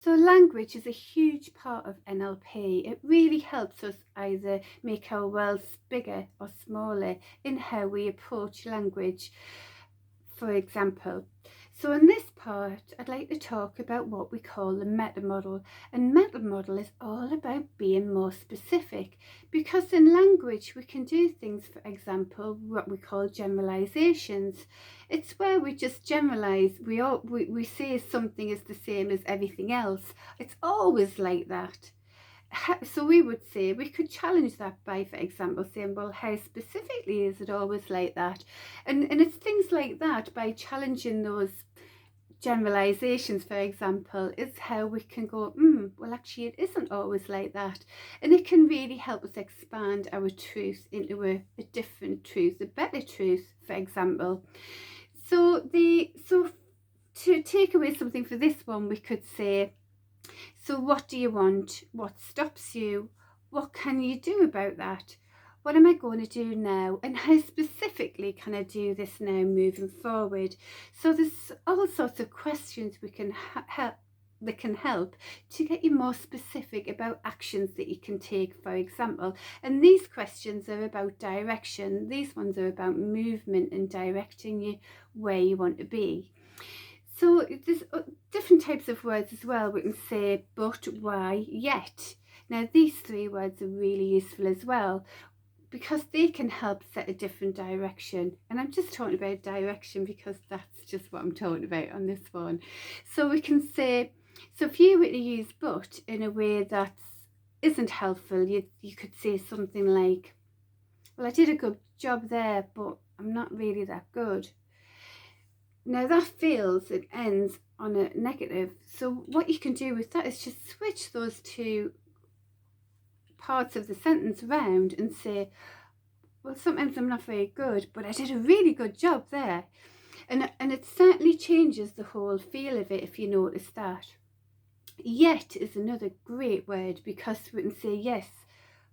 So language is a huge part of NLP. It really helps us either make our worlds bigger or smaller in how we approach language, for example. So in this part, I'd like to talk about what we call the meta model. And meta model is all about being more specific, because in language we can do things, for example, what we call generalizations. It's where we just generalize. We say something is the same as everything else. It's always like that. So we would say, we could challenge that by, for example, saying, well, how specifically is it always like that? And it's things like that, by challenging those generalizations, for example, is how we can go, well, actually it isn't always like that. And it can really help us expand our truth into a different truth, a better truth, for example. So to take away something for this one, we could say, so what do you want? What stops you? What can you do about that? What am I going to do now? And how specifically can I do this now moving forward? So there's all sorts of questions we can help that can help to get you more specific about actions that you can take, for example. And these questions are about direction. These ones are about movement and directing you where you want to be. So there's different types of words as well. We can say but, why, yet. Now these three words are really useful as well, because they can help set a different direction. And I'm just talking about direction because that's just what I'm talking about on this one. So we can say, so if you were to use but in a way that isn't helpful, you could say something like, well, I did a good job there, but I'm not really that good. Now that feels, it ends on a negative. So what you can do with that is just switch those two parts of the sentence around and say, well, sometimes I'm not very good, but I did a really good job there. And it certainly changes the whole feel of it if you notice that. Yet is another great word, because we can say yes,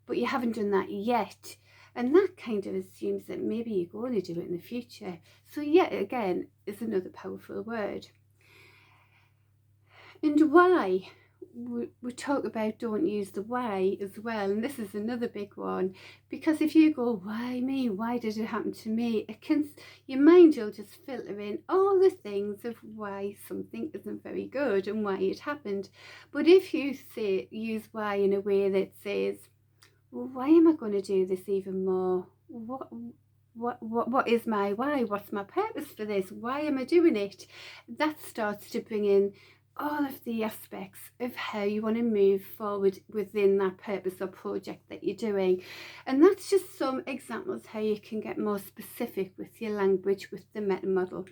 but you haven't done that yet. And that kind of assumes that maybe you're going to do it in the future. So yet again is another powerful word. And why? We talk about don't use the why as well, and this is another big one, because if you go, why me, why did it happen to me, your mind will just filter in all the things of why something isn't very good and why it happened. But if you use why in a way that says, well, why am I going to do this even more? What is my why? What's my purpose for this? Why am I doing it? That starts to bring in all of the aspects of how you want to move forward within that purpose or project that you're doing. And that's just some examples how you can get more specific with your language with the meta model.